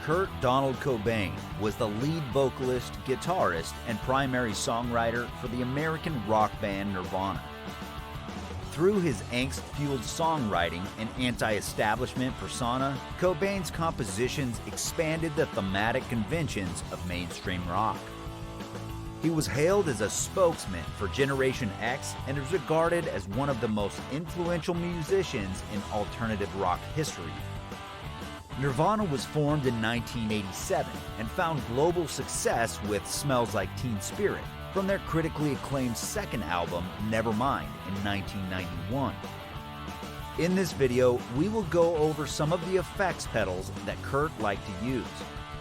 Kurt Donald Cobain was the lead vocalist, guitarist, and primary songwriter for the American rock band Nirvana. Through his angst-fueled songwriting and anti-establishment persona, Cobain's compositions expanded the thematic conventions of mainstream rock. He was hailed as a spokesman for Generation X and is regarded as one of the most influential musicians in alternative rock history. Nirvana was formed in 1987 and found global success with Smells Like Teen Spirit from their critically acclaimed second album, Nevermind, in 1991. In this video, we will go over some of the effects pedals that Kurt liked to use.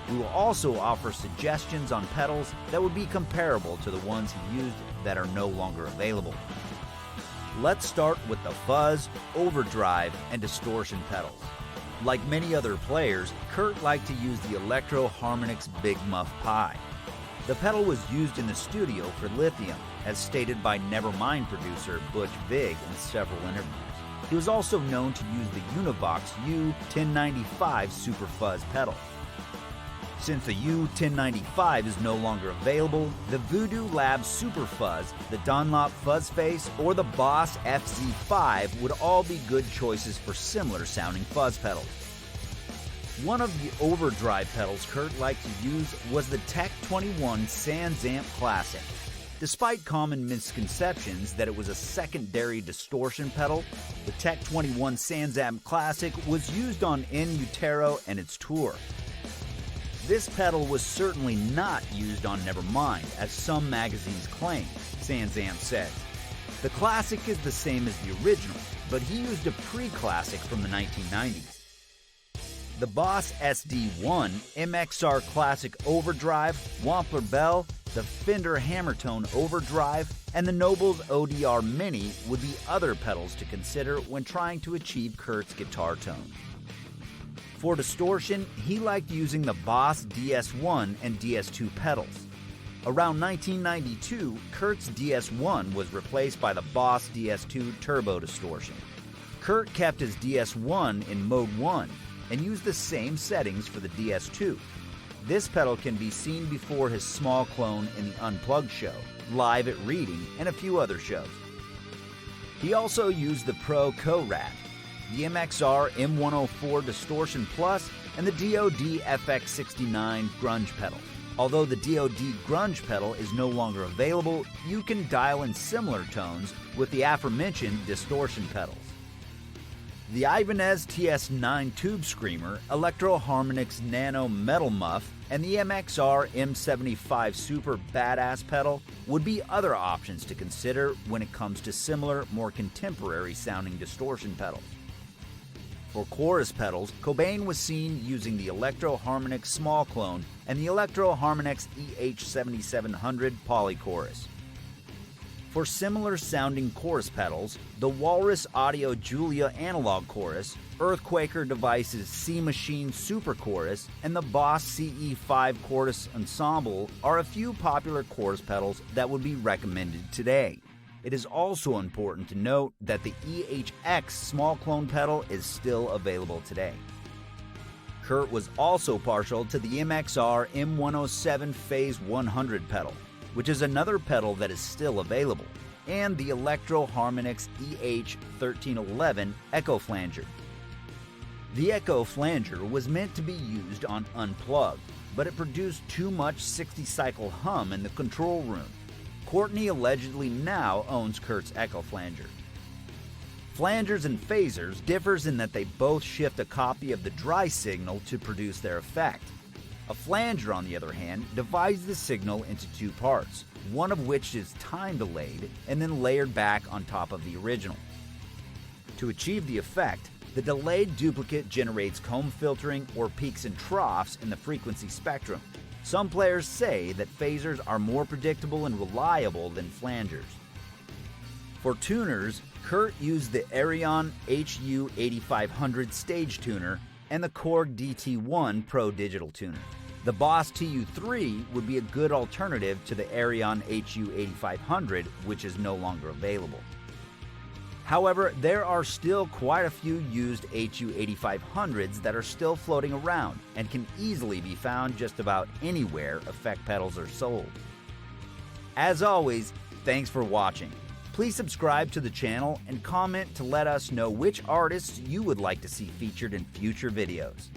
We will also offer suggestions on pedals that would be comparable to the ones he used that are no longer available. Let's start with the fuzz, overdrive, and distortion pedals. Like many other players, Kurt liked to use the Electro Harmonix Big Muff Pi. The pedal was used in the studio for Lithium, as stated by Nevermind producer Butch Vig in several interviews. He was also known to use the Univox U-1095 Super Fuzz pedal. Since the U-1095 is no longer available, the Voodoo Lab Super Fuzz, the Dunlop Fuzz Face, or the Boss FZ5 would all be good choices for similar sounding fuzz pedals. One of the overdrive pedals Kurt liked to use was the Tech 21 Sans Amp Classic. Despite common misconceptions that it was a secondary distortion pedal, the Tech 21 Sans Amp Classic was used on In Utero and its tour. This pedal was certainly not used on Nevermind, as some magazines claim, Sans Amp said. The Classic is the same as the original, but he used a pre-classic from the 1990s. The Boss SD1, MXR Classic Overdrive, Wampler Bell, the Fender Hammertone Overdrive, and the Noble's ODR Mini would be other pedals to consider when trying to achieve Kurt's guitar tone. For distortion, he liked using the Boss DS1 and DS2 pedals. Around 1992, Kurt's DS1 was replaced by the Boss DS2 Turbo Distortion. Kurt kept his DS1 in Mode 1 and used the same settings for the DS2. This pedal can be seen before his small clone in the Unplugged show, Live at Reading, and a few other shows. He also used the Pro Co-Rat, the MXR M104 Distortion Plus, and the DoD FX69 Grunge pedal. Although the DoD Grunge pedal is no longer available, you can dial in similar tones with the aforementioned distortion pedals. The Ibanez TS9 Tube Screamer, Electro Harmonix Nano Metal Muff, and the MXR M75 Super Badass pedal would be other options to consider when it comes to similar, more contemporary sounding distortion pedals. For chorus pedals, Cobain was seen using the Electro Harmonix Small Clone and the Electro Harmonix EH7700 Polychorus. For similar sounding chorus pedals, the Walrus Audio Julia Analog Chorus, Earthquaker Devices C Machine Super Chorus, and the Boss CE5 Chorus Ensemble are a few popular chorus pedals that would be recommended today. It is also important to note that the EHX small clone pedal is still available today. Kurt was also partial to the MXR M107 Phase 100 pedal, which is another pedal that is still available, and the Electro Harmonix EH1311 Echo Flanger. The Echo Flanger was meant to be used on Unplugged, but it produced too much 60-cycle hum in the control room. Courtney allegedly now owns Kurt's Echo Flanger. Flangers and phasers differs in that they both shift a copy of the dry signal to produce their effect. A flanger, on the other hand, divides the signal into two parts, one of which is time delayed and then layered back on top of the original. To achieve the effect, the delayed duplicate generates comb filtering or peaks and troughs in the frequency spectrum. Some players say that phasers are more predictable and reliable than flangers. For tuners, Kurt used the Arion HU8500 stage tuner and the Korg DT1 Pro Digital tuner. The Boss TU3 would be a good alternative to the Arion HU8500, which is no longer available. However, there are still quite a few used HU8500s that are still floating around and can easily be found just about anywhere effect pedals are sold. As always, thanks for watching. Please subscribe to the channel and comment to let us know which artists you would like to see featured in future videos.